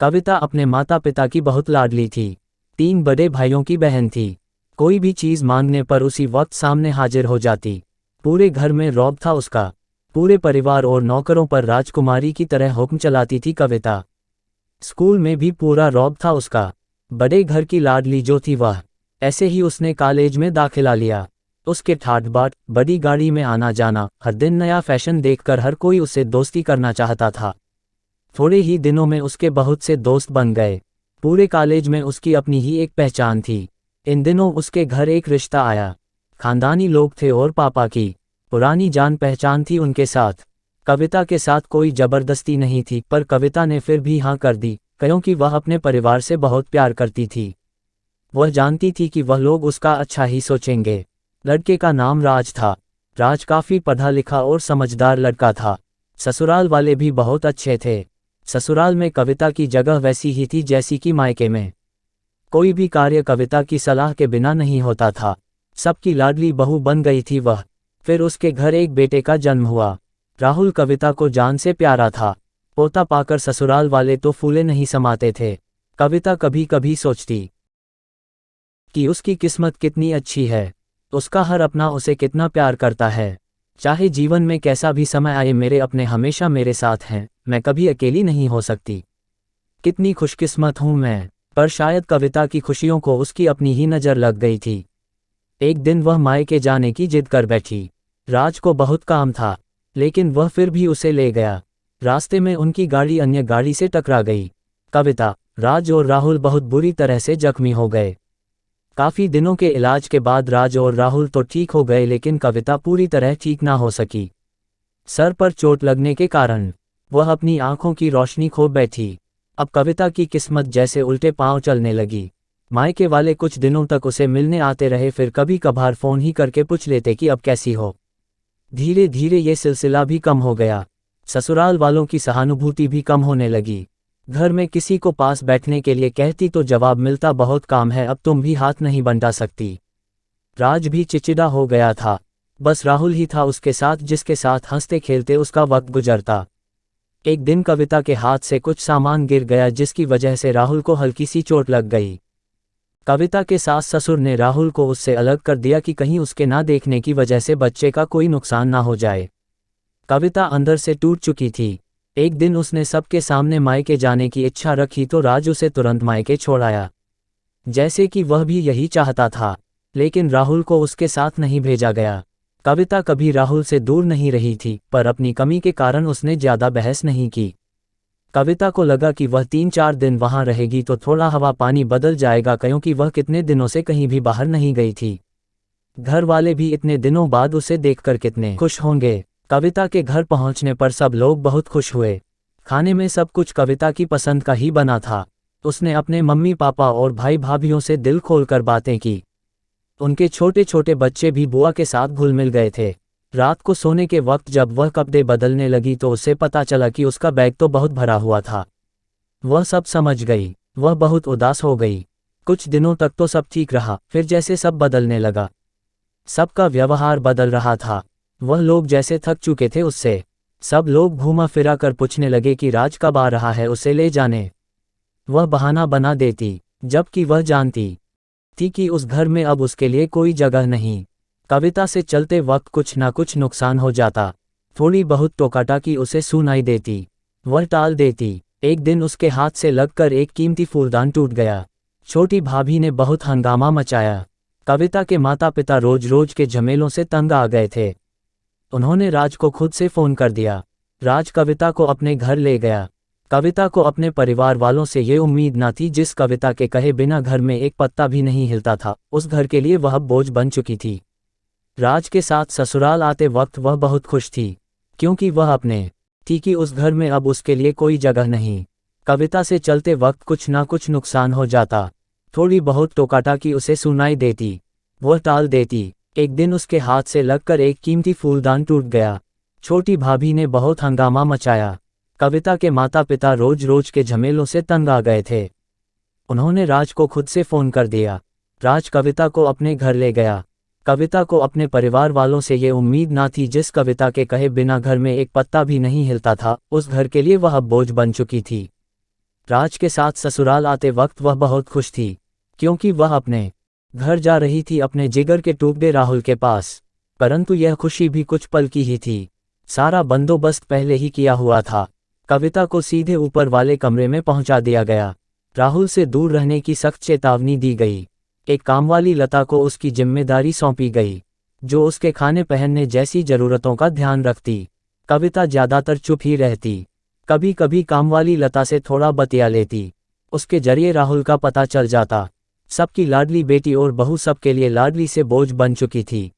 कविता अपने माता पिता की बहुत लाडली थी। 3 बड़े भाइयों की बहन थी। कोई भी चीज़ मांगने पर उसी वक्त सामने हाजिर हो जाती। पूरे घर में रौब था उसका। पूरे परिवार और नौकरों पर राजकुमारी की तरह हुक्म चलाती थी कविता। स्कूल में भी पूरा रौब था उसका। बड़े घर की लाडली जो थी वह। ऐसे ही उसने कॉलेज में दाखिला लिया। उसके ठाट बाट, बड़ी गाड़ी में आना जाना, हर दिन नया फैशन देखकर हर कोई उससे दोस्ती करना चाहता था। थोड़े ही दिनों में उसके बहुत से दोस्त बन गए। पूरे कॉलेज में उसकी अपनी ही एक पहचान थी। इन दिनों उसके घर एक रिश्ता आया। खानदानी लोग थे और पापा की पुरानी जान पहचान थी उनके साथ। कविता के साथ कोई जबरदस्ती नहीं थी, पर कविता ने फिर भी हाँ कर दी, क्योंकि वह अपने परिवार से बहुत प्यार करती थी। वह जानती थी कि वह लोग उसका अच्छा ही सोचेंगे। लड़के का नाम राज था। राज काफ़ी पढ़ा लिखा और समझदार लड़का था। ससुराल वाले भी बहुत अच्छे थे। ससुराल में कविता की जगह वैसी ही थी जैसी कि मायके में। कोई भी कार्य कविता की सलाह के बिना नहीं होता था। सबकी लाडली बहू बन गई थी वह। फिर उसके घर एक बेटे का जन्म हुआ। राहुल कविता को जान से प्यारा था। पोता पाकर ससुराल वाले तो फूले नहीं समाते थे। कविता कभी कभी सोचती कि उसकी किस्मत कितनी अच्छी है। उसका हर अपना उसे कितना प्यार करता है। चाहे जीवन में कैसा भी समय आए, मेरे अपने हमेशा मेरे साथ हैं, मैं कभी अकेली नहीं हो सकती। कितनी खुशकिस्मत हूँ मैं। पर शायद कविता की खुशियों को उसकी अपनी ही नज़र लग गई थी। एक दिन वह मायके जाने की जिद कर बैठी। राज को बहुत काम था, लेकिन वह फिर भी उसे ले गया। रास्ते में उनकी गाड़ी अन्य गाड़ी से टकरा गई। कविता, राज और राहुल बहुत बुरी तरह से जख्मी हो गए। काफ़ी दिनों के इलाज के बाद राज और राहुल तो ठीक हो गए, लेकिन कविता पूरी तरह ठीक ना हो सकी। सर पर चोट लगने के कारण वह अपनी आंखों की रोशनी खो बैठी। अब कविता की किस्मत जैसे उल्टे पांव चलने लगी। मायके वाले कुछ दिनों तक उसे मिलने आते रहे, फिर कभी कभार फ़ोन ही करके पूछ लेते कि अब कैसी हो। धीरे धीरे ये सिलसिला भी कम हो गया। ससुराल वालों की सहानुभूति भी कम होने लगी। घर में किसी को पास बैठने के लिए कहती तो जवाब मिलता, बहुत काम है, अब तुम भी हाथ नहीं बंटा सकती। राज भी चिचिड़ा हो गया था। बस राहुल ही था उसके साथ, जिसके साथ हंसते खेलते उसका वक्त गुजरता। एक दिन कविता के हाथ से कुछ सामान गिर गया, जिसकी वजह से राहुल को हल्की सी चोट लग गई। कविता के सास ससुर ने राहुल को उससे अलग कर दिया कि कहीं उसके ना देखने की वजह से बच्चे का कोई नुकसान ना हो जाए। कविता अंदर से टूट चुकी थी। एक दिन उसने सबके सामने मायके जाने की इच्छा रखी तो राज उसे तुरंत मायके छोड़ आया, जैसे कि वह भी यही चाहता था। लेकिन राहुल को उसके साथ नहीं भेजा गया। कविता कभी राहुल से दूर नहीं रही थी, पर अपनी कमी के कारण उसने ज़्यादा बहस नहीं की। कविता को लगा कि वह 3-4 दिन वहां रहेगी तो थोड़ा हवा पानी बदल जाएगा, क्योंकि वह कितने दिनों से कहीं भी बाहर नहीं गई थी। घर वाले भी इतने दिनों बाद उसे देखकर कितने खुश होंगे। कविता के घर पहुंचने पर सब लोग बहुत खुश हुए। खाने में सब कुछ कविता की पसंद का ही बना था। उसने अपने मम्मी पापा और भाई भाभीयों से दिल खोलकर बातें की। उनके छोटे छोटे बच्चे भी बुआ के साथ घुल मिल गए थे। रात को सोने के वक्त जब वह कपड़े बदलने लगी तो उसे पता चला कि उसका बैग तो बहुत भरा हुआ था। वह सब समझ गई। वह बहुत उदास हो गई। कुछ दिनों तक तो सब ठीक रहा, फिर जैसे सब बदलने लगा। सबका व्यवहार बदल रहा था। वह लोग जैसे थक चुके थे उससे। सब लोग घूमा फिरा कर पूछने लगे कि राज कब आ रहा है, उसे ले जाने। वह बहाना बना देती, जबकि वह जानती थी कि उस घर में अब उसके लिए कोई जगह नहीं। कविता से चलते वक्त कुछ ना कुछ नुकसान हो जाता। थोड़ी बहुत टोकाटाकी उसे सुनाई देती, वह टाल देती। एक दिन उसके हाथ से लगकर एक कीमती फूलदान टूट गया। छोटी भाभी ने बहुत हंगामा मचाया। कविता के माता पिता रोज रोज के झमेलों से तंग आ गए थे। उन्होंने राज को खुद से फ़ोन कर दिया। राज कविता को अपने घर ले गया। कविता को अपने परिवार वालों से ये उम्मीद ना थी। जिस कविता के कहे बिना घर में एक पत्ता भी नहीं हिलता था, उस घर के लिए वह बोझ बन चुकी थी। राज के साथ ससुराल आते वक्त वह बहुत खुश थी, क्योंकि वह अपने थी कि उस घर में अब उसके लिए कोई जगह नहीं। कविता से चलते वक्त कुछ ना कुछ नुकसान हो जाता। थोड़ी बहुत टोकाटाकी उसे सुनाई देती, वह टाल देती। एक दिन उसके हाथ से लगकर एक कीमती फूलदान टूट गया। छोटी भाभी ने बहुत हंगामा मचाया। कविता के माता पिता रोज रोज के झमेलों से तंग आ गए थे। उन्होंने राज को खुद से फ़ोन कर दिया। राज कविता को अपने घर ले गया। कविता को अपने परिवार वालों से ये उम्मीद ना थी। जिस कविता के कहे बिना घर में एक पत्ता भी नहीं हिलता था, उस घर के लिए वह बोझ बन चुकी थी। राज के साथ ससुराल आते वक्त वह बहुत खुश थी, क्योंकि वह अपने घर जा रही थी, अपने जिगर के टुकड़े राहुल के पास। परंतु यह खुशी भी कुछ पल की ही थी। सारा बंदोबस्त पहले ही किया हुआ था। कविता को सीधे ऊपर वाले कमरे में पहुंचा दिया गया। राहुल से दूर रहने की सख्त चेतावनी दी गई। एक कामवाली लता को उसकी जिम्मेदारी सौंपी गई, जो उसके खाने पहनने जैसी जरूरतों का ध्यान रखती। कविता ज्यादातर चुप ही रहती। कभी कभी कामवाली लता से थोड़ा बतिया लेती। उसके जरिए राहुल का पता चल जाता। सबकी लाडली बेटी और बहू सबके लिए लाडली से बोझ बन चुकी थी।